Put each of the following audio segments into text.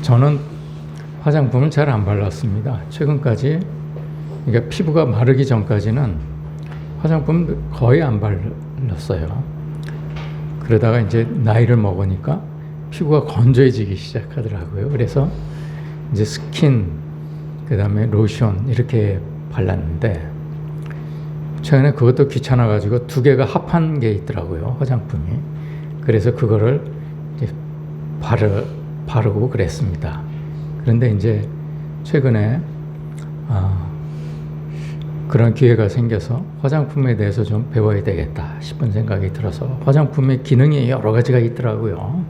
저는 화장품을 잘 안 발랐습니다. 최근까지, 그러니까 피부가 마르기 전까지는 화장품 거의 안 발랐어요. 그러다가 이제 나이를 먹으니까 피부가 건조해지기 시작하더라고요. 그래서 이제 스킨, 그 다음에 로션 이렇게 발랐는데, 최근에 그것도 귀찮아가지고 두 개가 합한 게 있더라고요, 화장품이. 그래서 그거를 이제 바르고 그랬습니다. 그런데 이제 최근에 그런 기회가 생겨서 화장품에 대해서 좀 배워야 되겠다 싶은 생각이 들어서, 화장품의 기능이 여러 가지가 있더라고요.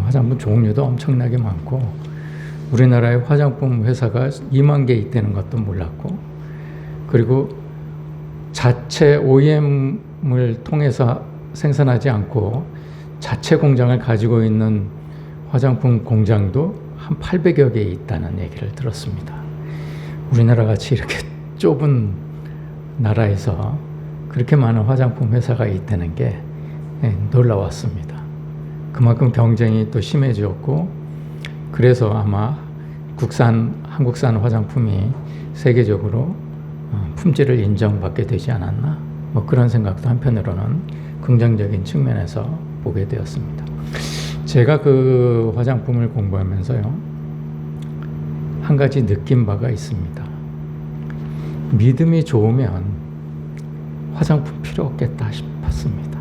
화장품 종류도 엄청나게 많고, 우리나라에 화장품 회사가 2만 개 있다는 것도 몰랐고, 그리고 자체 OEM을 통해서 생산하지 않고 자체 공장을 가지고 있는 화장품 공장도 한 800여 개 있다는 얘기를 들었습니다. 우리나라 같이 이렇게 좁은 나라에서 그렇게 많은 화장품 회사가 있다는 게 놀라웠습니다. 그만큼 경쟁이 또 심해졌고, 그래서 아마 한국산 화장품이 세계적으로 품질을 인정받게 되지 않았나, 뭐 그런 생각도 한편으로는 긍정적인 측면에서 보게 되었습니다. 제가 그 화장품을 공부하면서요, 한 가지 느낀 바가 있습니다. 믿음이 좋으면 화장품 필요 없겠다 싶었습니다.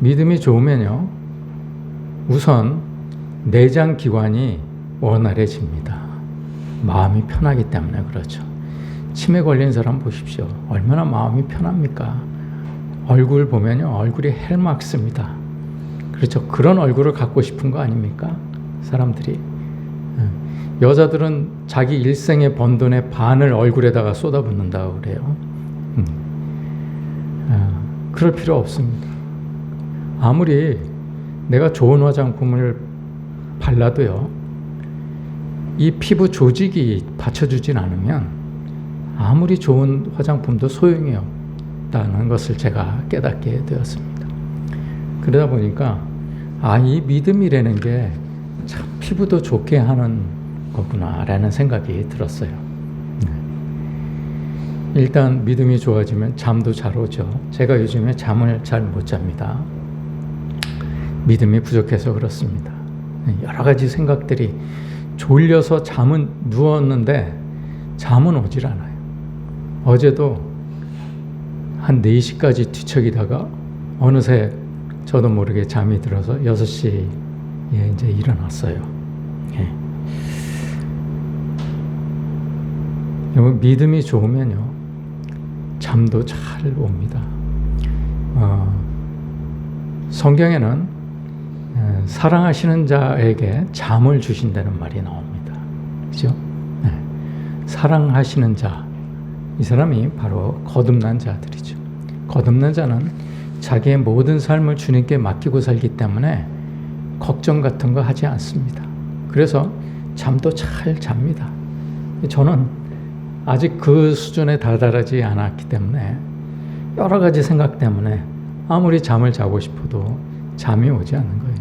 믿음이 좋으면요, 우선 내장 기관이 원활해집니다. 마음이 편하기 때문에 그렇죠. 치매 걸린 사람 보십시오. 얼마나 마음이 편합니까? 얼굴 보면요, 얼굴이 헬막습니다. 그렇죠. 그런 얼굴을 갖고 싶은 거 아닙니까? 사람들이. 여자들은 자기 일생에 번 돈의 반을 얼굴에다가 쏟아붓는다고 그래요. 그럴 필요 없습니다. 아무리 내가 좋은 화장품을 발라도요, 이 피부 조직이 받쳐주진 않으면 아무리 좋은 화장품도 소용이 없다는 것을 제가 깨닫게 되었습니다. 그러다 보니까 이 믿음이라는 게 참 피부도 좋게 하는 거구나라는 생각이 들었어요. 일단 믿음이 좋아지면 잠도 잘 오죠. 제가 요즘에 잠을 잘 못 잡니다. 믿음이 부족해서 그렇습니다. 여러 가지 생각들이, 졸려서 잠은 누웠는데 잠은 오질 않아요. 어제도 한 4시까지 뒤척이다가 어느새 저도 모르게 잠이 들어서 6시에 이제 일어났어요. 믿음이 좋으면요, 잠도 잘 옵니다. 성경에는 사랑하시는 자에게 잠을 주신다는 말이 나옵니다. 그죠? 사랑하시는 자, 이 사람이 바로 거듭난 자들이죠. 거듭난 자는 자기의 모든 삶을 주님께 맡기고 살기 때문에 걱정 같은 거 하지 않습니다. 그래서 잠도 잘 잡니다. 저는 아직 그 수준에 다다르지 않았기 때문에 여러 가지 생각 때문에 아무리 잠을 자고 싶어도 잠이 오지 않는 거예요.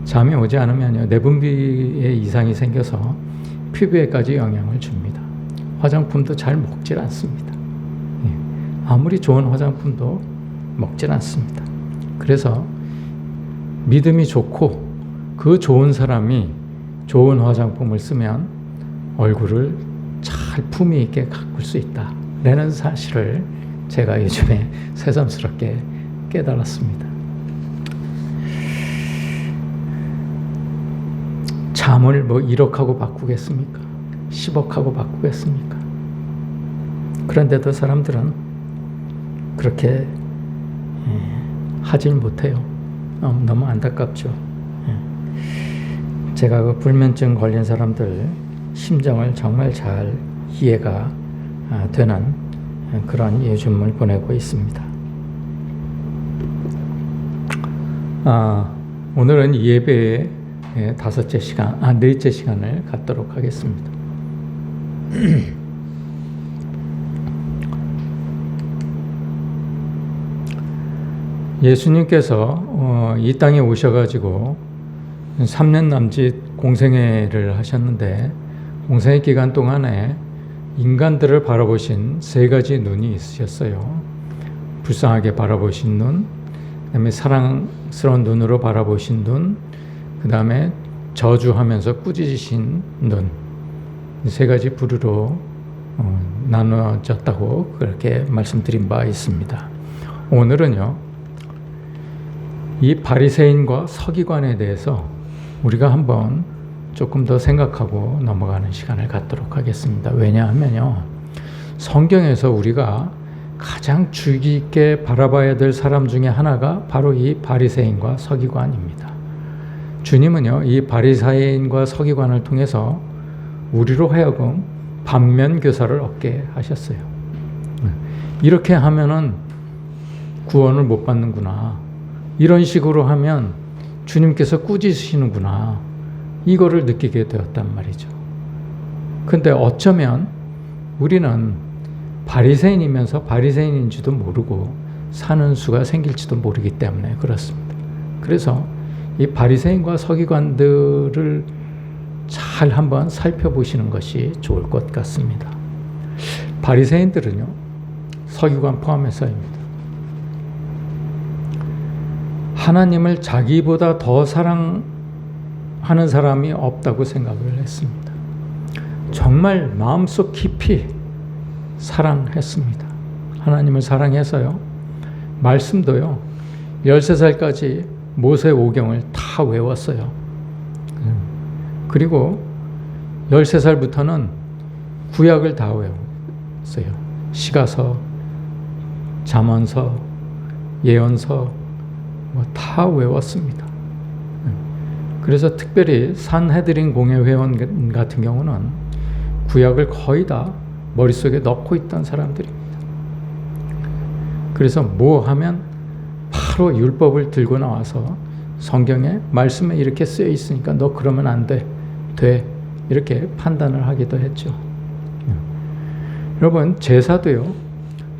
잠이 오지 않으면요, 내분비에 이상이 생겨서 피부에까지 영향을 줍니다. 화장품도 잘 먹질 않습니다. 아무리 좋은 화장품도 먹질 않습니다. 그래서 믿음이 좋고 그 좋은 사람이 좋은 화장품을 쓰면 얼굴을 잘 품위 있게 가꿀 수 있다라는 사실을 제가 요즘에 새삼스럽게 깨달았습니다. 잠을 1억하고 바꾸겠습니까? 10억하고 바꾸겠습니까? 그런데도 사람들은 그렇게 하질 못해요. 너무 안타깝죠. 제가 그 불면증 걸린 사람들 심정을 정말 잘 이해가 되는 그런 요즘을 보내고 있습니다. 오늘은 예배의 넷째 시간을 갖도록 하겠습니다. 예수님께서 이 땅에 오셔가지고 3년 남짓 공생애를 하셨는데 공생애 기간 동안에 인간들을 바라보신 3가지 눈이 있으셨어요. 불쌍하게 바라보신 눈, 그 다음에 사랑스러운 눈으로 바라보신 눈, 그 다음에 저주하면서 꾸짖으신 눈, 3가지 부류로 나누어졌다고 그렇게 말씀드린 바 있습니다. 오늘은요, 이 바리새인과 서기관에 대해서 우리가 한번 조금 더 생각하고 넘어가는 시간을 갖도록 하겠습니다. 왜냐하면요, 성경에서 우리가 가장 주의 깊게 바라봐야 될 사람 중에 하나가 바로 이 바리새인과 서기관입니다. 주님은요, 이 바리새인과 서기관을 통해서 우리로 하여금 반면 교사를 얻게 하셨어요. 이렇게 하면은 구원을 못 받는구나. 이런 식으로 하면 주님께서 꾸짖으시는구나. 이거를 느끼게 되었단 말이죠. 근데 어쩌면 우리는 바리새인이면서 바리새인인지도 모르고 사는 수가 생길지도 모르기 때문에 그렇습니다. 그래서 이 바리새인과 서기관들을 잘 한번 살펴보시는 것이 좋을 것 같습니다. 바리새인들은요, 서기관 포함해서입니다. 하나님을 자기보다 더 사랑하는 사람이 없다고 생각을 했습니다. 정말 마음속 깊이 사랑했습니다. 하나님을 사랑해서요, 말씀도요, 13살까지 모세 오경을 다 외웠어요. 그리고 13살부터는 구약을 다 외웠어요. 시가서, 잠언서, 예언서 다 외웠습니다. 그래서 특별히 산헤드린 공회 회원 같은 경우는 구약을 거의 다 머릿속에 넣고 있던 사람들입니다. 그래서 뭐 하면 바로 율법을 들고 나와서 성경에 말씀에 이렇게 쓰여 있으니까 너 그러면 안 돼. 돼. 이렇게 판단을 하기도 했죠. 여러분, 제사도요,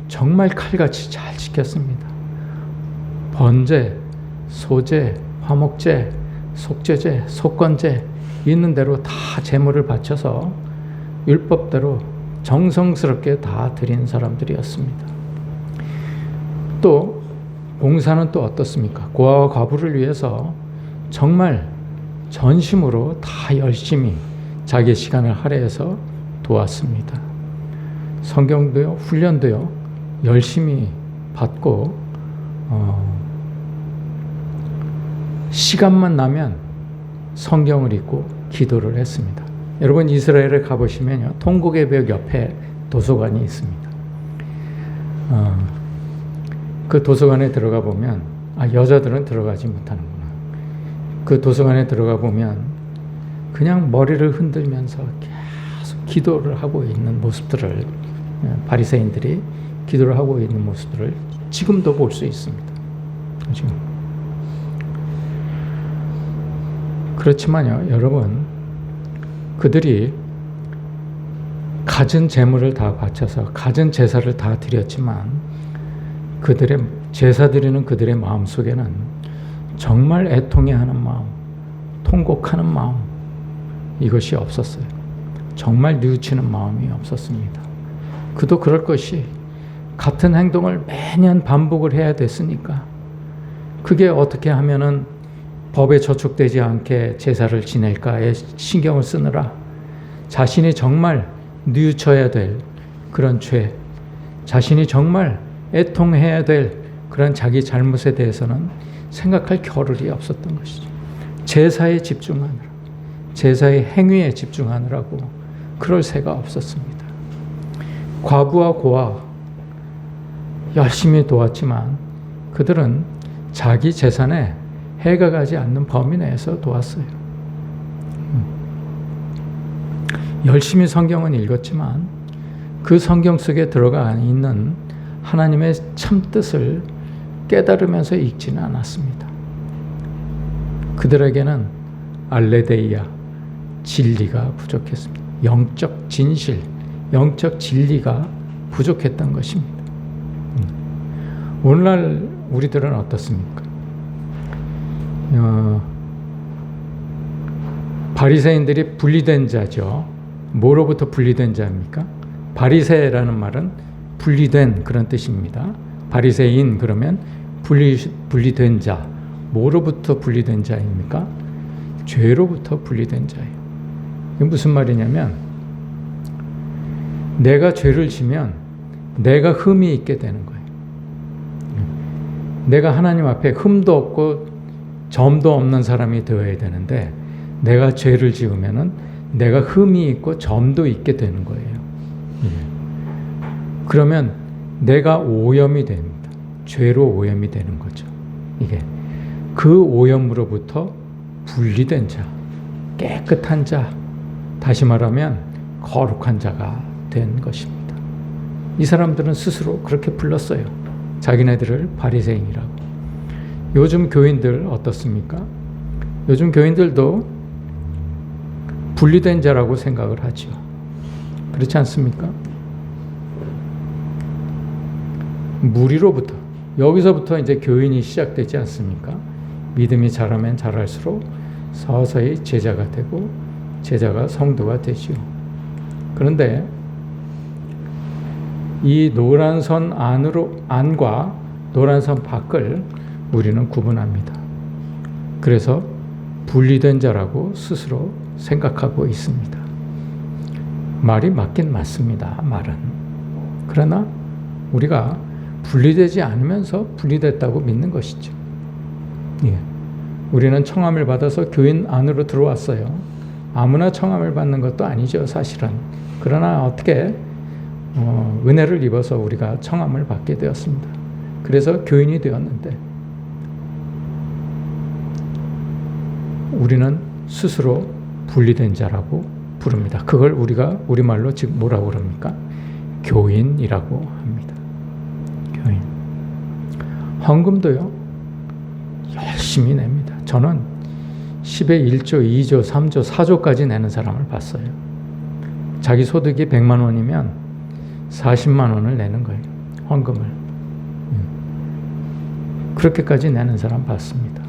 정말 칼같이 잘 지켰습니다. 번제, 소제, 화목제, 속죄제, 속건제 있는 대로 다 제물을 바쳐서 율법대로 정성스럽게 다 드린 사람들이었습니다. 또 봉사는 또 어떻습니까? 고아와 과부를 위해서 정말 전심으로 다 열심히 자기 시간을 할애해서 도왔습니다. 성경도요, 훈련도요, 열심히 받고 시간만 나면 성경을 읽고 기도를 했습니다. 여러분, 이스라엘에 가보시면요, 통곡의 벽 옆에 도서관이 있습니다. 그 도서관에 들어가 보면, 여자들은 들어가지 못하는구나. 그 도서관에 들어가 보면 그냥 머리를 흔들면서 계속 기도를 하고 있는 모습들을, 바리새인들이 기도를 하고 있는 모습들을 지금도 볼 수 있습니다. 지금. 그렇지만요, 여러분, 그들이 갖은 재물을 다 바쳐서 갖은 제사를 다 드렸지만 그들의 제사 드리는 그들의 마음 속에는 정말 애통해하는 마음, 통곡하는 마음, 이것이 없었어요. 정말 뉘우치는 마음이 없었습니다. 그도 그럴 것이 같은 행동을 매년 반복을 해야 됐으니까 그게 어떻게 하면은 법에 저촉되지 않게 제사를 지낼까에 신경을 쓰느라 자신이 정말 뉘우쳐야 될 그런 죄, 자신이 정말 애통해야 될 그런 자기 잘못에 대해서는 생각할 겨를이 없었던 것이죠. 제사에 집중하느라, 제사의 행위에 집중하느라고 그럴 새가 없었습니다. 과부와 고아 열심히 도왔지만 그들은 자기 재산에 해가 가지 않는 범위 내에서 도왔어요. 열심히 성경은 읽었지만 그 성경 속에 들어가 있는 하나님의 참뜻을 깨달으면서 읽지는 않았습니다. 그들에게는 알레데이아, 진리가 부족했습니다. 영적 진실, 영적 진리가 부족했던 것입니다. 오늘날 우리들은 어떻습니까? 바리새인들이 분리된 자죠. 뭐로부터 분리된 자입니까? 바리새라는 말은 분리된 그런 뜻입니다. 바리새인 그러면 분리된 자. 뭐로부터 분리된 자입니까? 죄로부터 분리된 자예요. 이게 무슨 말이냐면 내가 죄를 지면 내가 흠이 있게 되는 거예요. 내가 하나님 앞에 흠도 없고 점도 없는 사람이 되어야 되는데 내가 죄를 지으면은 내가 흠이 있고 점도 있게 되는 거예요. 그러면 내가 오염이 됩니다. 죄로 오염이 되는 거죠. 이게 그 오염으로부터 분리된 자, 깨끗한 자, 다시 말하면 거룩한 자가 된 것입니다. 이 사람들은 스스로 그렇게 불렀어요. 자기네들을 바리새인이라고. 요즘 교인들 어떻습니까? 요즘 교인들도 분리된 자라고 생각을 하죠. 그렇지 않습니까? 무리로부터, 여기서부터 이제 교인이 시작되지 않습니까? 믿음이 자라면 자랄수록 서서히 제자가 되고 제자가 성도가 되죠. 그런데 이 노란 선 안과 노란 선 밖을 우리는 구분합니다. 그래서 분리된 자라고 스스로 생각하고 있습니다. 말이 맞긴 맞습니다. 말은. 그러나 우리가 분리되지 않으면서 분리됐다고 믿는 것이죠. 예. 우리는 청함을 받아서 교인 안으로 들어왔어요. 아무나 청함을 받는 것도 아니죠, 사실은. 그러나 어떻게 은혜를 입어서 우리가 청함을 받게 되었습니다. 그래서 교인이 되었는데 우리는 스스로 분리된 자라고 부릅니다. 그걸 우리가 우리말로 지금 뭐라고 그럽니까? 교인이라고 합니다. 교인. 헌금도요, 열심히 냅니다. 저는 10에 1조, 2조, 3조, 4조까지 내는 사람을 봤어요. 자기 소득이 100만 원이면 40만 원을 내는 거예요. 헌금을. 그렇게까지 내는 사람 봤습니다.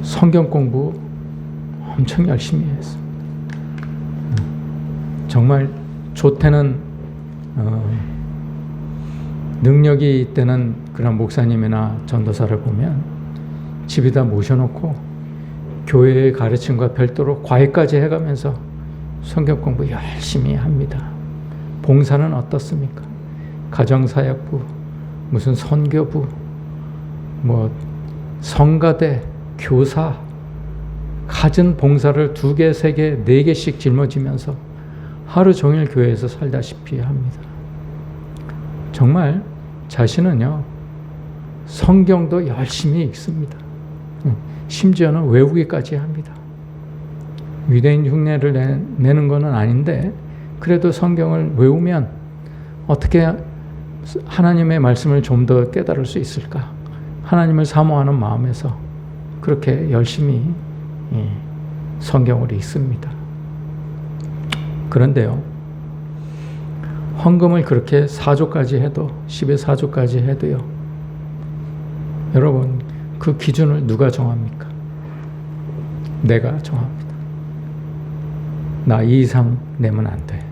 성경 공부 엄청 열심히 했습니다. 정말 좋다는 능력이 있다는 그런 목사님이나 전도사를 보면 집에다 모셔놓고 교회의 가르침과 별도로 과외까지 해가면서 성경 공부 열심히 합니다. 봉사는 어떻습니까? 가정사역부, 무슨 선교부, 뭐 성가대, 교사, 갖은 봉사를 2개, 3개, 4개씩 짊어지면서 하루 종일 교회에서 살다시피 합니다. 정말 자신은요, 성경도 열심히 읽습니다. 심지어는 외우기까지 합니다. 유대인 흉내를 내는 것은 아닌데 그래도 성경을 외우면 어떻게 하나님의 말씀을 좀 더 깨달을 수 있을까? 하나님을 사모하는 마음에서 그렇게 열심히 성경을 읽습니다. 그런데요, 헌금을 그렇게 4조까지 해도 10에 4조까지 해도요, 여러분 그 기준을 누가 정합니까? 내가 정합니다. 나 이 이상 내면 안 돼.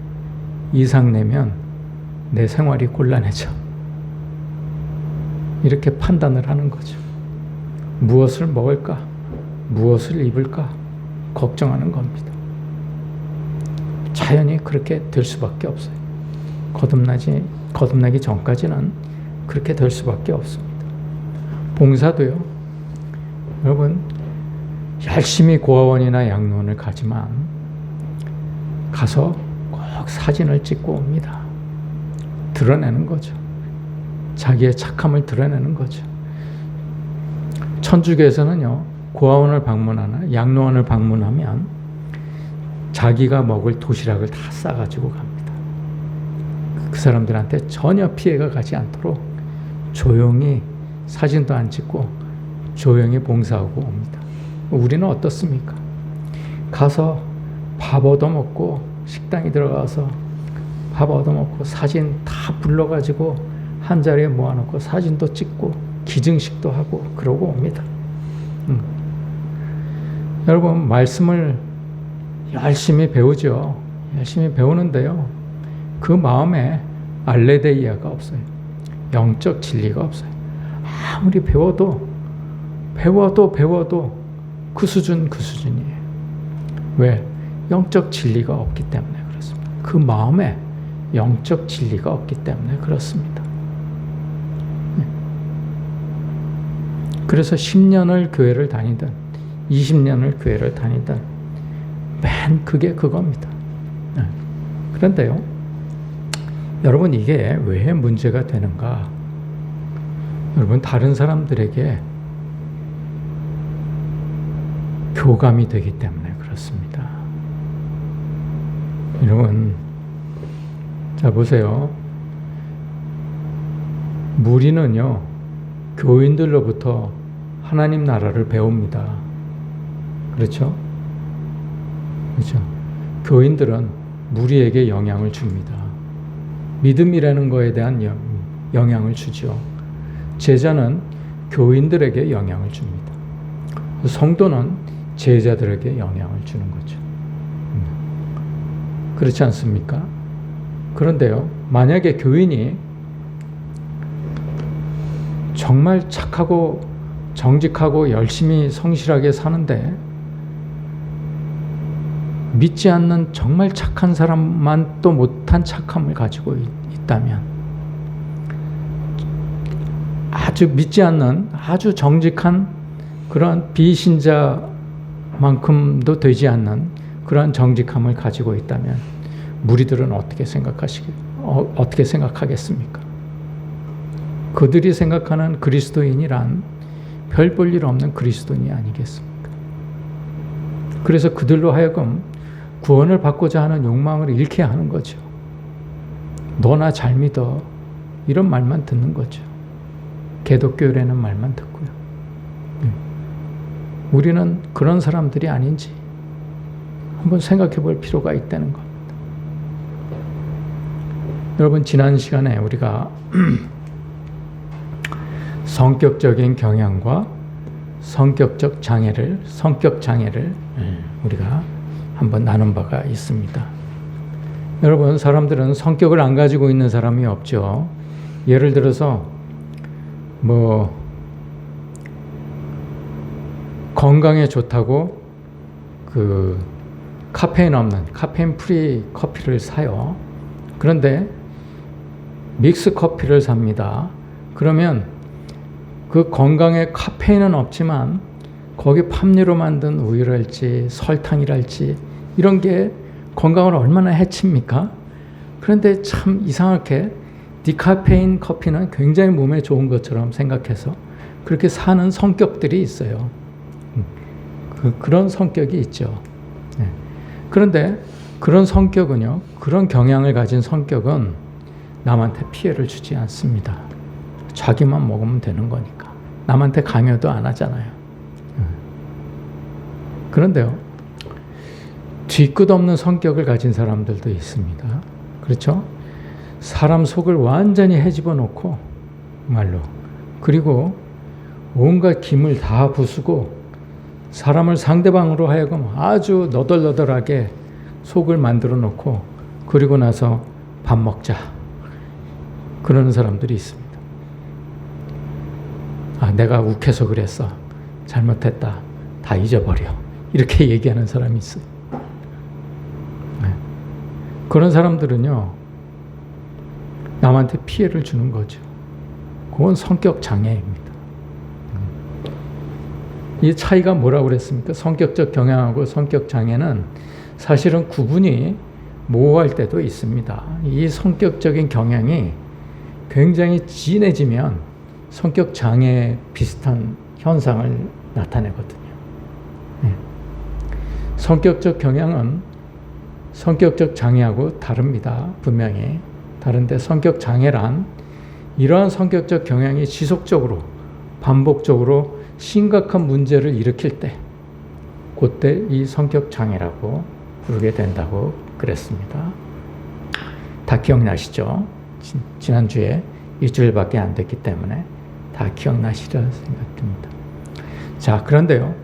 이상 내면 내 생활이 곤란해져. 이렇게 판단을 하는 거죠. 무엇을 먹을까? 무엇을 입을까? 걱정하는 겁니다. 자연히 그렇게 될 수밖에 없어요. 거듭나기 전까지는 그렇게 될 수밖에 없습니다. 봉사도요, 여러분 열심히 고아원이나 양로원을 가지만 가서 꼭 사진을 찍고 옵니다. 드러내는 거죠. 자기의 착함을 드러내는 거죠. 천주교에서는요, 고아원을 방문하나 양로원을 방문하면 자기가 먹을 도시락을 다 싸가지고 갑니다. 그 사람들한테 전혀 피해가 가지 않도록 조용히 사진도 안 찍고 조용히 봉사하고 옵니다. 우리는 어떻습니까? 가서 밥 얻어먹고 식당에 들어가서 밥 얻어먹고 사진 다 불러가지고 한 자리에 모아놓고 사진도 찍고 기증식도 하고 그러고 옵니다. 여러분, 말씀을 열심히 배우죠. 열심히 배우는데요. 그 마음에 알레데이아가 없어요. 영적 진리가 없어요. 아무리 배워도 그 수준이에요. 왜? 영적 진리가 없기 때문에 그렇습니다. 그 마음에 영적 진리가 없기 때문에 그렇습니다. 그래서 10년을 교회를 다니든 20년을 교회를 다니든 맨 그게 그겁니다. 그런데요, 여러분, 이게 왜 문제가 되는가? 여러분, 다른 사람들에게 교감이 되기 때문에 그렇습니다. 여러분, 자 보세요. 무리는요, 교인들로부터 하나님 나라를 배웁니다. 그렇죠? 그렇죠? 교인들은 무리에게 영향을 줍니다. 믿음이라는 거에 대한 영향을 주죠. 제자는 교인들에게 영향을 줍니다. 성도는 제자들에게 영향을 주는 거죠. 그렇지 않습니까? 그런데요, 만약에 교인이 정말 착하고 정직하고 열심히 성실하게 사는데 믿지 않는 정말 착한 사람만 또 못한 착함을 가지고 있다면, 아주 믿지 않는 아주 정직한 그러한 비신자만큼도 되지 않는 그러한 정직함을 가지고 있다면 무리들은 어떻게 생각하겠습니까? 그들이 생각하는 그리스도인이란 별 볼 일 없는 그리스도인이 아니겠습니까? 그래서 그들로 하여금 구원을 받고자 하는 욕망을 잃게 하는 거죠. 너나 잘 믿어, 이런 말만 듣는 거죠. 개독교라는 말만 듣고요. 우리는 그런 사람들이 아닌지 한번 생각해 볼 필요가 있다는 겁니다. 여러분, 지난 시간에 우리가 성격적인 경향과 성격 장애를 우리가 한번 나눈 바가 있습니다. 여러분, 사람들은 성격을 안 가지고 있는 사람이 없죠. 예를 들어서 건강에 좋다고 그 카페인 프리 커피를 사요. 그런데 믹스 커피를 삽니다. 그러면 그 건강에 카페인은 없지만 거기 팜유로 만든 우유랄지 설탕이랄지 이런 게 건강을 얼마나 해칩니까? 그런데 참 이상하게 디카페인 커피는 굉장히 몸에 좋은 것처럼 생각해서 그렇게 사는 성격들이 있어요. 그런 성격이 있죠. 그런데 그런 성격은요, 그런 경향을 가진 성격은 남한테 피해를 주지 않습니다. 자기만 먹으면 되는 거니까. 남한테 강요도 안 하잖아요. 그런데요, 뒤끝 없는 성격을 가진 사람들도 있습니다. 그렇죠? 사람 속을 완전히 헤집어 놓고 말로, 그리고 온갖 김을 다 부수고 사람을 상대방으로 하여금 아주 너덜너덜하게 속을 만들어 놓고 그리고 나서 밥 먹자 그러는 사람들이 있습니다. 내가 욱해서 그랬어, 잘못했다, 다 잊어버려, 이렇게 얘기하는 사람이 있어요. 그런 사람들은요, 남한테 피해를 주는 거죠. 그건 성격 장애입니다. 이 차이가 뭐라고 그랬습니까? 성격적 경향하고 성격 장애는 사실은 구분이 모호할 때도 있습니다. 이 성격적인 경향이 굉장히 진해지면 성격 장애 비슷한 현상을 나타내거든요. 성격적 경향은 성격적 장애하고 다릅니다. 분명히 다른데, 성격 장애란 이러한 성격적 경향이 지속적으로 반복적으로 심각한 문제를 일으킬 때, 그때 이 성격 장애라고 부르게 된다고 그랬습니다. 다 기억나시죠? 지난주에 일주일밖에 안 됐기 때문에 다 기억나시리라 생각됩니다. 자, 그런데요.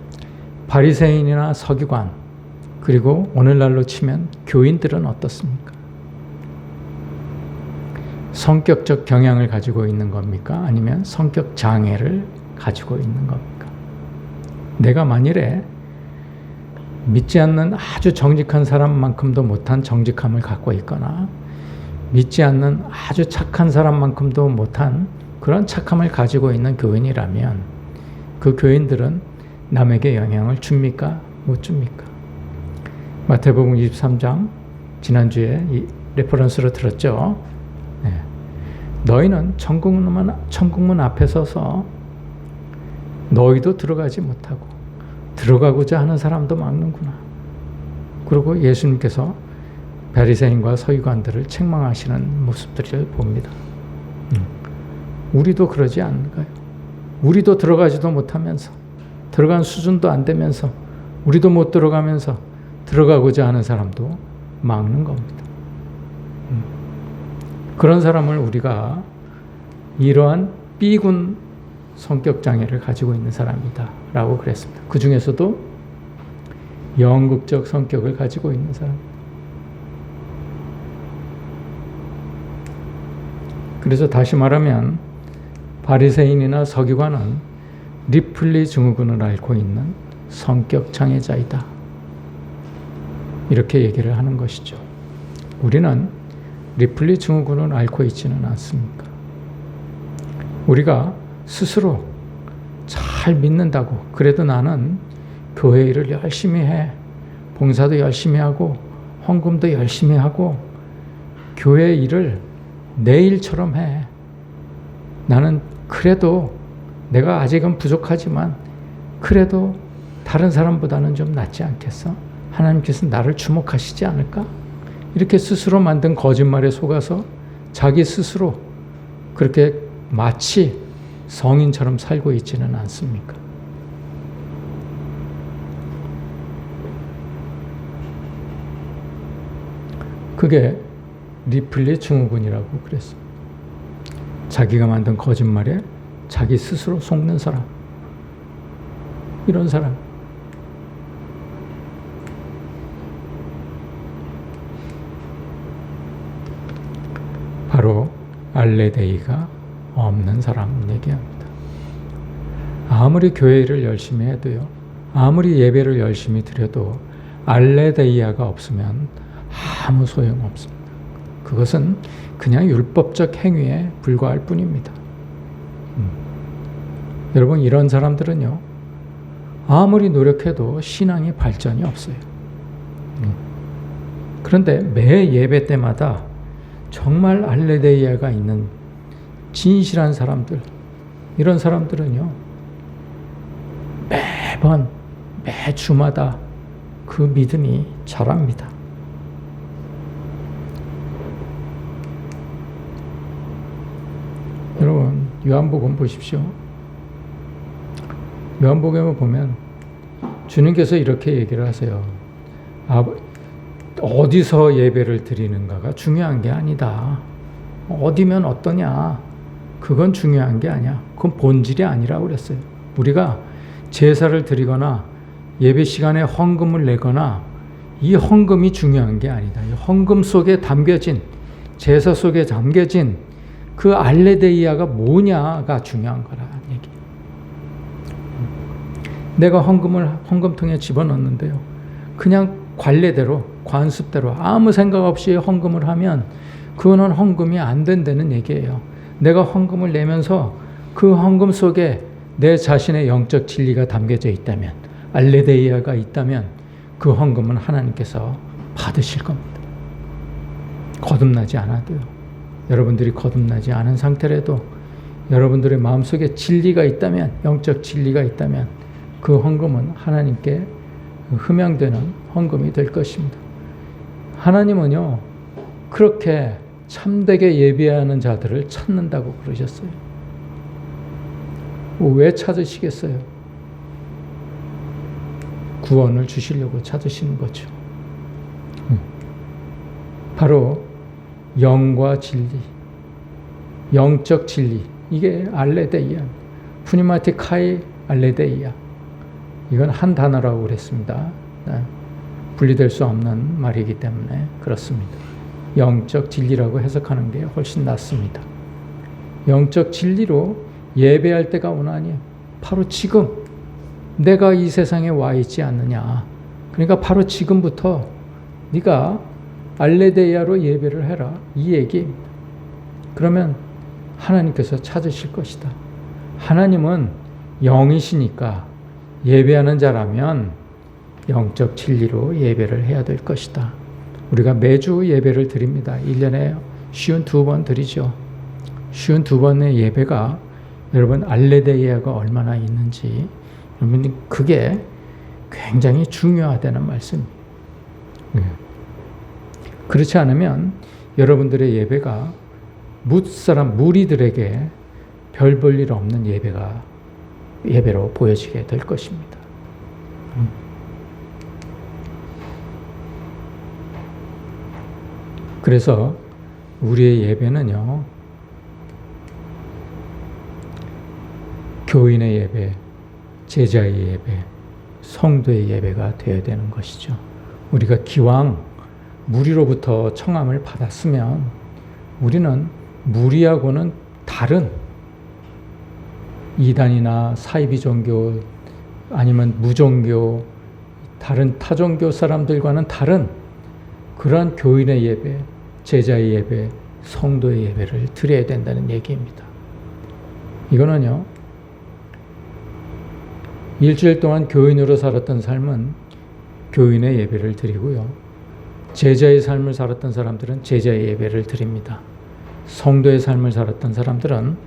바리새인이나 서기관, 그리고 오늘날로 치면 교인들은 어떻습니까? 성격적 경향을 가지고 있는 겁니까? 아니면 성격 장애를 가지고 있는 겁니까? 내가 만일에 믿지 않는 아주 정직한 사람만큼도 못한 정직함을 갖고 있거나 믿지 않는 아주 착한 사람만큼도 못한 그런 착함을 가지고 있는 교인이라면 그 교인들은 남에게 영향을 줍니까? 못 줍니까? 마태복음 23장 지난주에 이 레퍼런스로 들었죠. 네. 너희는 천국문 앞에 서서 너희도 들어가지 못하고 들어가고자 하는 사람도 막는구나. 그리고 예수님께서 바리새인과 서기관들을 책망하시는 모습들을 봅니다. 우리도 그러지 않을까요? 우리도 들어가지도 못하면서 들어간 수준도 안 되면서 우리도 못 들어가면서 들어가고자 하는 사람도 막는 겁니다. 그런 사람을 우리가 이러한 B군 성격 장애를 가지고 있는 사람이다 라고 그랬습니다. 그 중에서도 영극적 성격을 가지고 있는 사람. 그래서 다시 말하면 바리새인이나 서기관은 리플리 증후군을 앓고 있는 성격 장애자이다. 이렇게 얘기를 하는 것이죠. 우리는 리플리 증후군을 앓고 있지는 않습니까? 우리가 스스로 잘 믿는다고 그래도 나는 교회 일을 열심히 해. 봉사도 열심히 하고 헌금도 열심히 하고 교회 일을 내 일처럼 해. 나는 그래도 내가 아직은 부족하지만 그래도 다른 사람보다는 좀 낫지 않겠어? 하나님께서 나를 주목하시지 않을까? 이렇게 스스로 만든 거짓말에 속아서 자기 스스로 그렇게 마치 성인처럼 살고 있지는 않습니까? 그게 리플리 증후군이라고 그랬습니다. 자기가 만든 거짓말에 자기 스스로 속는 사람. 이런 사람. 바로 알레데이가 없는 사람 얘기합니다. 아무리 교회 일을 열심히 해도요, 아무리 예배를 열심히 드려도 알레데이아가 없으면 아무 소용없습니다. 그것은 그냥 율법적 행위에 불과할 뿐입니다. 여러분, 이런 사람들은요, 아무리 노력해도 신앙의 발전이 없어요. 그런데 매 예배 때마다 정말 알레데이아가 있는 진실한 사람들, 이런 사람들은요, 매번, 매주마다 그 믿음이 자랍니다. 여러분, 요한복음 보십시오. 요한복음을 보면 주님께서 이렇게 얘기를 하세요. 어디서 예배를 드리는가가 중요한 게 아니다. 어디면 어떠냐. 그건 중요한 게 아니야. 그건 본질이 아니라고 그랬어요. 우리가 제사를 드리거나 예배 시간에 헌금을 내거나 이 헌금이 중요한 게 아니다. 이 헌금 속에 담겨진, 제사 속에 담겨진 그 알레데이아가 뭐냐가 중요한 거라 얘기. 내가 헌금통에 집어넣는데요. 그냥 관례대로, 관습대로 아무 생각 없이 헌금을 하면 그거는 헌금이 안 된다는 얘기예요. 내가 헌금을 내면서 그 헌금 속에 내 자신의 영적 진리가 담겨져 있다면, 알레데이아가 있다면 그 헌금은 하나님께서 받으실 겁니다. 거듭나지 않아도요. 여러분들이 거듭나지 않은 상태라도 여러분들의 마음속에 진리가 있다면, 영적 진리가 있다면 그 헌금은 하나님께 흠양되는 헌금이 될 것입니다. 하나님은요, 그렇게 참되게 예배하는 자들을 찾는다고 그러셨어요. 왜 찾으시겠어요? 구원을 주시려고 찾으시는 거죠. 바로 영과 진리, 영적 진리, 이게 알레데이아, 푸니마티카이 알레데이아, 이건 한 단어라고 그랬습니다. 분리될 수 없는 말이기 때문에 그렇습니다. 영적 진리라고 해석하는 게 훨씬 낫습니다. 영적 진리로 예배할 때가 오나니 바로 지금 내가 이 세상에 와 있지 않느냐. 그러니까 바로 지금부터 네가 알레데이아로 예배를 해라. 이 얘기입니다. 그러면 하나님께서 찾으실 것이다. 하나님은 영이시니까 예배하는 자라면 영적 진리로 예배를 해야 될 것이다. 우리가 매주 예배를 드립니다. 1년에 52번 드리죠. 52번의 예배가 여러분 알레데이아가 얼마나 있는지 여러분 그게 굉장히 중요하다는 말씀입니다. 그렇지 않으면 여러분들의 예배가 무리들에게 별 볼 일 없는 예배로 보여지게 될 것입니다. 그래서 우리의 예배는요, 교인의 예배, 제자의 예배, 성도의 예배가 되어야 되는 것이죠. 우리가 기왕 무리로부터 청함을 받았으면 우리는 무리하고는 다른 이단이나 사이비 종교 아니면 무종교, 다른 타종교 사람들과는 다른 그러한 교인의 예배, 제자의 예배, 성도의 예배를 드려야 된다는 얘기입니다. 이거는요, 일주일 동안 교인으로 살았던 삶은 교인의 예배를 드리고요. 제자의 삶을 살았던 사람들은 제자의 예배를 드립니다. 성도의 삶을 살았던 사람들은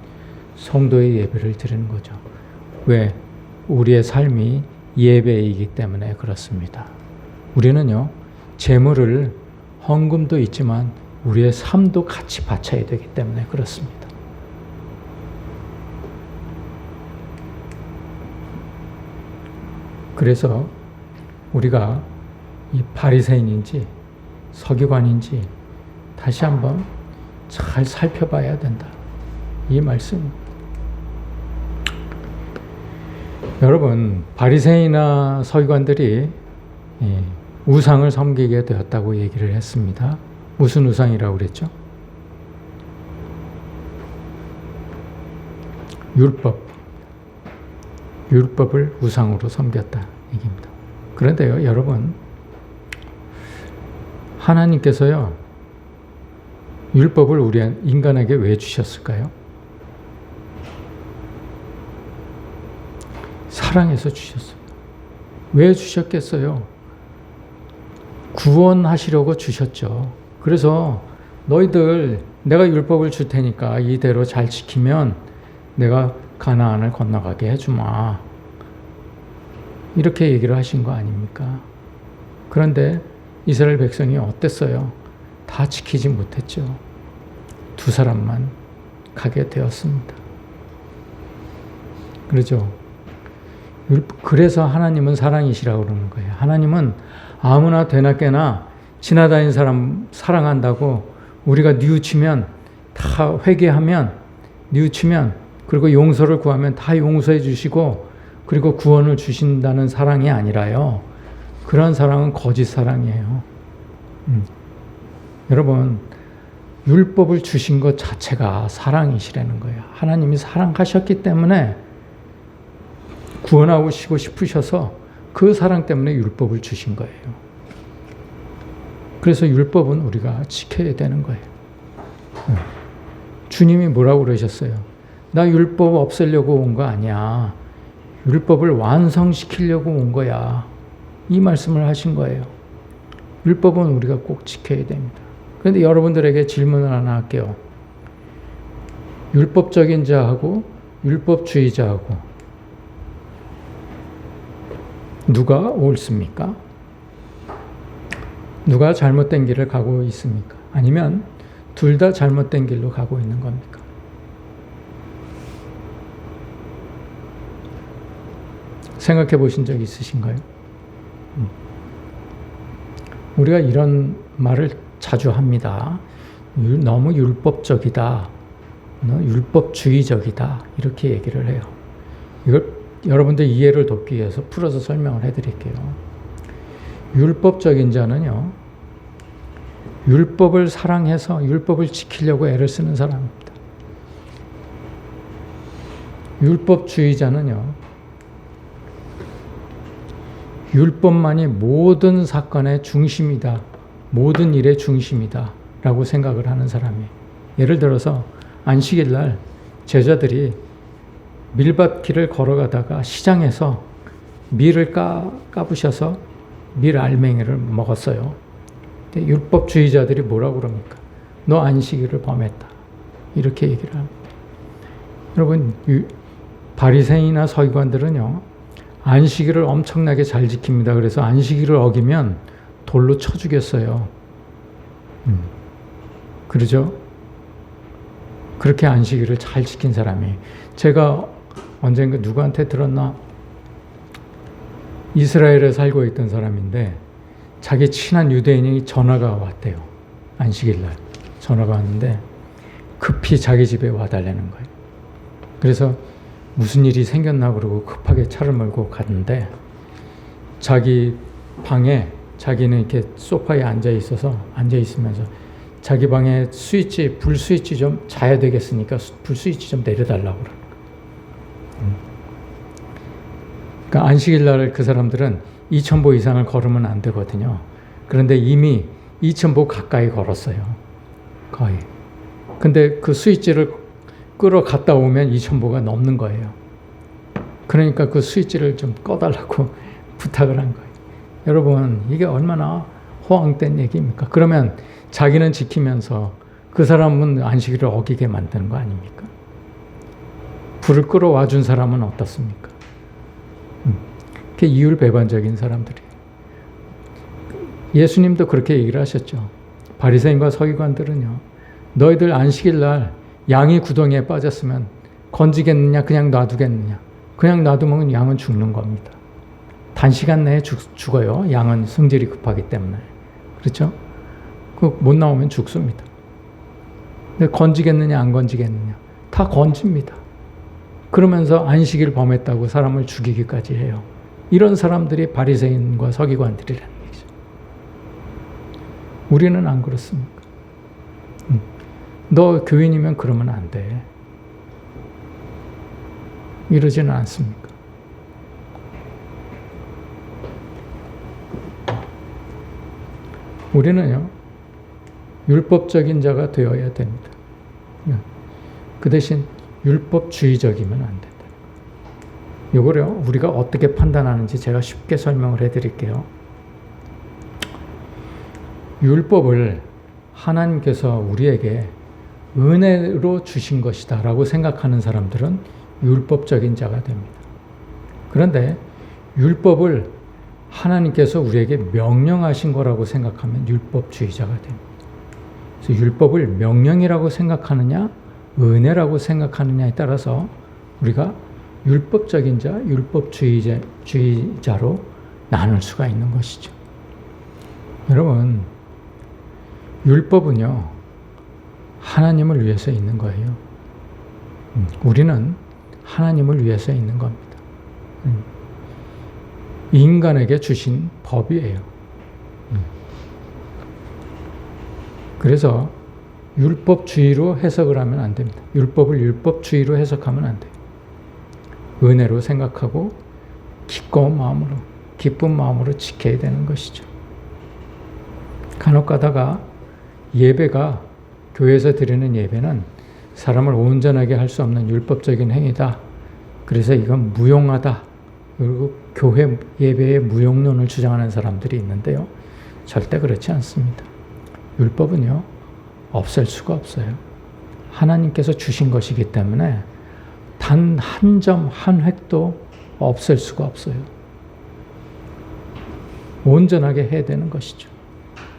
성도의 예배를 드리는 거죠. 왜? 우리의 삶이 예배이기 때문에 그렇습니다. 우리는요, 재물을 헌금도 있지만 우리의 삶도 같이 바쳐야 되기 때문에 그렇습니다. 그래서 우리가 이 바리새인인지 서기관인지 다시 한번 잘 살펴봐야 된다. 이 말씀. 여러분, 바리새인이나 서기관들이 우상을 섬기게 되었다고 얘기를 했습니다. 무슨 우상이라고 그랬죠? 율법을 우상으로 섬겼다 얘기입니다. 그런데요, 여러분, 하나님께서요, 율법을 우리 인간에게 왜 주셨을까요? 사랑해서 주셨어요. 왜 주셨겠어요? 구원하시려고 주셨죠. 그래서 너희들 내가 율법을 줄 테니까 이대로 잘 지키면 내가 가나안을 건너가게 해주마. 이렇게 얘기를 하신 거 아닙니까? 그런데 이스라엘 백성이 어땠어요? 다 지키지 못했죠. 두 사람만 가게 되었습니다. 그렇죠? 그래서 하나님은 사랑이시라고 그러는 거예요. 하나님은 아무나 되나 깨나 지나다니는 사람 사랑한다고 우리가 뉘우치면 다 회개하면 뉘우치면 그리고 용서를 구하면 다 용서해 주시고 그리고 구원을 주신다는 사랑이 아니라요. 그런 사랑은 거짓 사랑이에요. 여러분, 율법을 주신 것 자체가 사랑이시라는 거예요. 하나님이 사랑하셨기 때문에 구원하시고 싶으셔서 그 사랑 때문에 율법을 주신 거예요. 그래서 율법은 우리가 지켜야 되는 거예요. 주님이 뭐라고 그러셨어요? 나 율법 없애려고 온 거 아니야. 율법을 완성시키려고 온 거야. 이 말씀을 하신 거예요. 율법은 우리가 꼭 지켜야 됩니다. 그런데 여러분들에게 질문을 하나 할게요. 율법적인 자하고 율법주의자하고 누가 옳습니까? 누가 잘못된 길을 가고 있습니까? 아니면 둘 다 잘못된 길로 가고 있는 겁니까? 생각해 보신 적 있으신가요? 우리가 이런 말을 자주 합니다. 너무 율법적이다. 율법주의적이다. 이렇게 얘기를 해요. 이걸 여러분들 이해를 돕기 위해서 풀어서 설명을 해드릴게요. 율법적인 자는요, 율법을 사랑해서 율법을 지키려고 애를 쓰는 사람입니다. 율법주의자는요, 율법만이 모든 사건의 중심이다, 모든 일의 중심이다 라고 생각을 하는 사람이에요. 예를 들어서 안식일 날 제자들이 밀밭길을 걸어가다가 시장에서 밀을 까부셔서 밀 알맹이를 먹었어요. 근데 율법주의자들이 뭐라고 그럽니까? 너 안식일을 범했다, 이렇게 얘기를 합니다. 여러분, 바리새인이나 서기관들은요, 안식일을 엄청나게 잘 지킵니다. 그래서 안식일을 어기면 돌로 쳐 죽였어요. 그러죠? 그렇게 안식일을 잘 지킨 사람이. 제가 언젠가 누구한테 들었나? 이스라엘에 살고 있던 사람인데 자기 친한 유대인이 전화가 왔대요. 안식일 날 전화가 왔는데 급히 자기 집에 와달라는 거예요. 그래서 무슨 일이 생겼나 그러고 급하게 차를 몰고 갔는데 자기 방에 자기는 이렇게 소파에 앉아 있으면서 자기 방에 불 스위치 좀 자야 되겠으니까 불 스위치 좀 내려달라고 그러는 거예요. 그러니까 안식일 날 그 사람들은 2,000보 이상을 걸으면 안 되거든요. 그런데 이미 2,000보 가까이 걸었어요. 거의. 근데 그 스위치를 끌어 갔다 오면 2,000보가 넘는 거예요. 그러니까 그 스위치를 좀 꺼달라고 부탁을 한 거예요. 여러분, 이게 얼마나 허황된 얘기입니까? 그러면 자기는 지키면서 그 사람은 안식일을 어기게 만드는 거 아닙니까? 불을 끌어와 준 사람은 어떻습니까? 그게 이율배반적인 사람들이에요. 예수님도 그렇게 얘기를 하셨죠. 바리새인과 서기관들은요, 너희들 안식일 날 양이 구덩이에 빠졌으면 건지겠느냐, 그냥 놔두겠느냐. 그냥 놔두면 양은 죽는 겁니다. 단시간 내에 죽어요. 양은 성질이 급하기 때문에. 그렇죠? 못 나오면 죽습니다. 근데 건지겠느냐, 안 건지겠느냐. 다 건집니다. 그러면서 안식일 범했다고 사람을 죽이기까지 해요. 이런 사람들이 바리새인과 서기관들이라는 얘기죠. 우리는 안 그렇습니까? 너 교인이면 그러면 안 돼. 이러지는 않습니까? 우리는요, 율법적인 자가 되어야 됩니다. 그 대신 율법주의적이면 안 된다. 이거를 우리가 어떻게 판단하는지 제가 쉽게 설명을 해드릴게요. 율법을 하나님께서 우리에게 은혜로 주신 것이다 라고 생각하는 사람들은 율법적인 자가 됩니다. 그런데 율법을 하나님께서 우리에게 명령하신 거라고 생각하면 율법주의자가 됩니다. 그래서 율법을 명령이라고 생각하느냐, 은혜라고 생각하느냐에 따라서 우리가 율법적인 자, 율법주의자로 나눌 수가 있는 것이죠. 여러분, 율법은요, 하나님을 위해서 있는 거예요. 우리는 하나님을 위해서 있는 겁니다. 인간에게 주신 법이에요. 그래서 율법주의로 해석을 하면 안 됩니다. 율법을 율법주의로 해석하면 안 돼요. 은혜로 생각하고 기꺼운 마음으로, 기쁜 마음으로 지켜야 되는 것이죠. 간혹 가다가 예배가, 교회에서 드리는 예배는 사람을 온전하게 할 수 없는 율법적인 행위다. 그래서 이건 무용하다. 그리고 교회 예배의 무용론을 주장하는 사람들이 있는데요. 절대 그렇지 않습니다. 율법은요, 없앨 수가 없어요. 하나님께서 주신 것이기 때문에 단 한 점, 한 획도 없앨 수가 없어요. 온전하게 해야 되는 것이죠.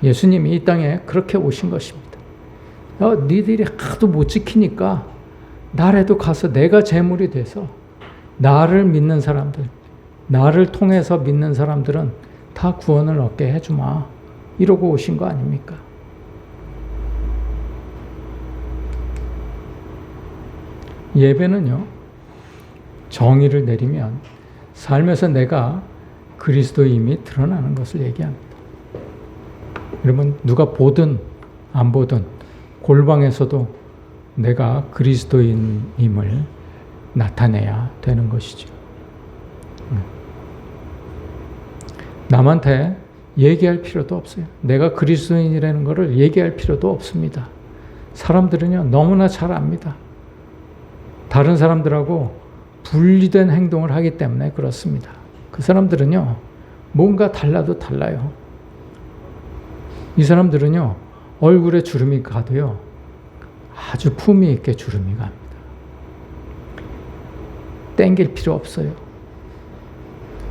예수님이 이 땅에 그렇게 오신 것입니다. 니들이 하도 못 지키니까 나라도 가서 내가 제물이 돼서 나를 믿는 사람들, 나를 통해서 믿는 사람들은 다 구원을 얻게 해주마. 이러고 오신 거 아닙니까? 예배는요, 정의를 내리면 삶에서 내가 그리스도임이 드러나는 것을 얘기합니다. 여러분, 누가 보든 안 보든 골방에서도 내가 그리스도인임을 나타내야 되는 것이죠. 남한테 얘기할 필요도 없어요. 내가 그리스도인이라는 것을 얘기할 필요도 없습니다. 사람들은요, 너무나 잘 압니다. 다른 사람들하고 분리된 행동을 하기 때문에 그렇습니다. 그 사람들은요, 뭔가 달라도 달라요. 이 사람들은요, 얼굴에 주름이 가도요, 아주 품위 있게 주름이 갑니다. 땡길 필요 없어요.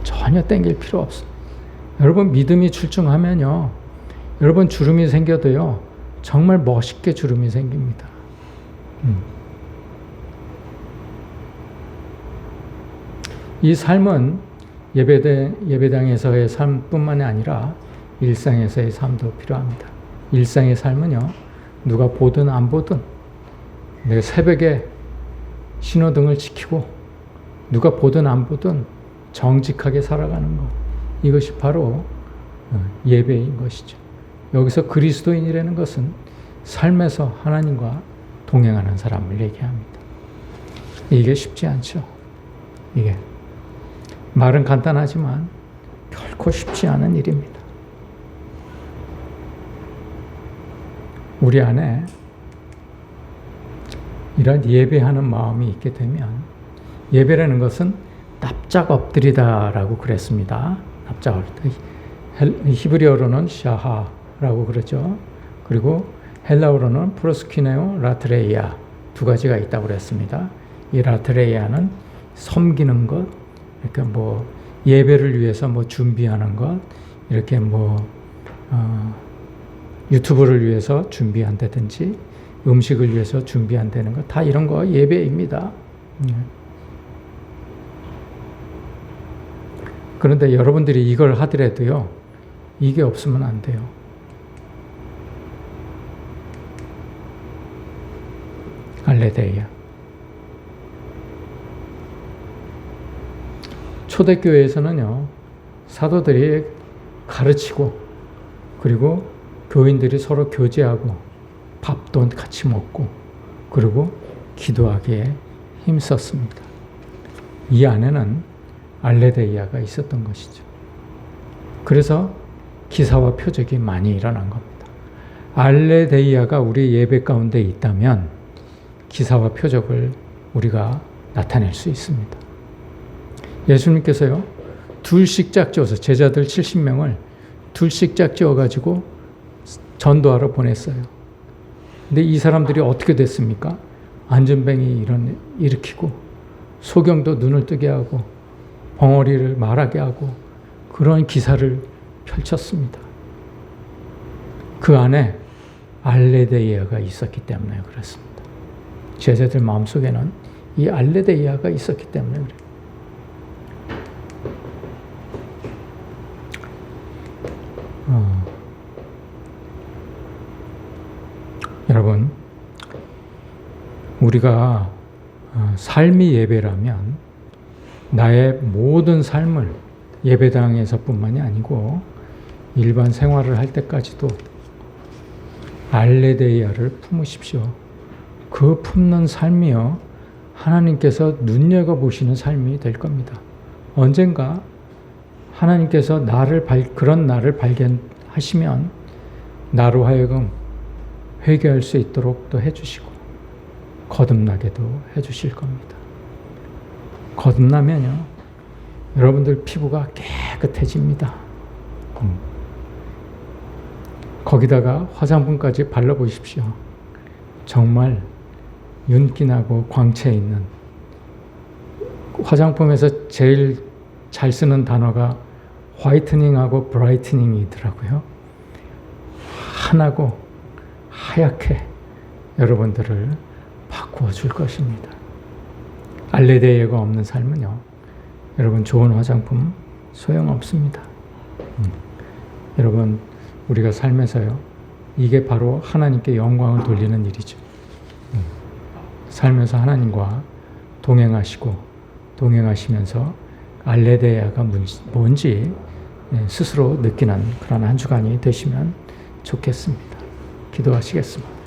전혀 땡길 필요 없어요. 여러분, 믿음이 출중하면요, 여러분 주름이 생겨도요, 정말 멋있게 주름이 생깁니다. 이 삶은 예배당에서의 삶뿐만이 아니라 일상에서의 삶도 필요합니다. 일상의 삶은요, 누가 보든 안 보든 내가 새벽에 신호등을 지키고 누가 보든 안 보든 정직하게 살아가는 것, 이것이 바로 예배인 것이죠. 여기서 그리스도인이라는 것은 삶에서 하나님과 동행하는 사람을 얘기합니다. 이게 쉽지 않죠. 이게 말은 간단하지만 결코 쉽지 않은 일입니다. 우리 안에 이런 예배하는 마음이 있게 되면, 예배라는 것은 납작 엎드리다라고 그랬습니다. 납작 엎드리다. 히브리어로는 샤하라고 그러죠. 그리고 헬라어로는 프로스키네오 라트레이아, 두 가지가 있다고 그랬습니다. 이 라트레이아는 섬기는 것, 그러니까 뭐 예배를 위해서 뭐 준비하는 것, 이렇게 뭐 유튜브를 위해서 준비한다든지 음식을 위해서 준비한다는 것, 다 이런 거 예배입니다. 그런데 여러분들이 이걸 하더라도요, 이게 없으면 안 돼요. 알레데이아. 초대교회에서는요, 사도들이 가르치고, 그리고 교인들이 서로 교제하고, 밥도 같이 먹고, 그리고 기도하기에 힘썼습니다. 이 안에는 알레데이아가 있었던 것이죠. 그래서 기사와 표적이 많이 일어난 겁니다. 알레데이아가 우리 예배 가운데 있다면 기사와 표적을 우리가 나타낼 수 있습니다. 예수님께서요, 둘씩 짝지어서 제자들 70명을 둘씩 짝지어가지고 전도하러 보냈어요. 근데 이 사람들이 어떻게 됐습니까? 안전뱅이 일으키고, 소경도 눈을 뜨게 하고, 벙어리를 말하게 하고, 그런 기사를 펼쳤습니다. 그 안에 알레데이아가 있었기 때문에 그렇습니다. 제자들 마음속에는 이 알레데이아가 있었기 때문에 그래요. 여러분, 우리가 삶이 예배라면 나의 모든 삶을 예배당에서뿐만이 아니고 일반 생활을 할 때까지도 알레데이아를 품으십시오. 그 품는 삶이요, 하나님께서 눈여겨보시는 삶이 될 겁니다. 언젠가 하나님께서 그런 나를 발견하시면 나로 하여금 회개할 수 있도록 또 해주시고 거듭나게도 해주실 겁니다. 거듭나면요, 여러분들 피부가 깨끗해집니다. 거기다가 화장품까지 발라보십시오. 정말 윤기나고 광채 있는, 화장품에서 제일 잘 쓰는 단어가 화이트닝하고 브라이트닝이더라고요. 환하고 하얗게 여러분들을 바꾸어 줄 것입니다. 알레데이아가 없는 삶은요, 여러분 좋은 화장품 소용없습니다. 여러분, 우리가 삶에서요, 이게 바로 하나님께 영광을 돌리는 일이죠. 살면서 하나님과 동행하시고 동행하시면서 알레lu야가 뭔지 스스로 느끼는 그런 한 주간이 되시면 좋겠습니다. 기도하시겠습니다.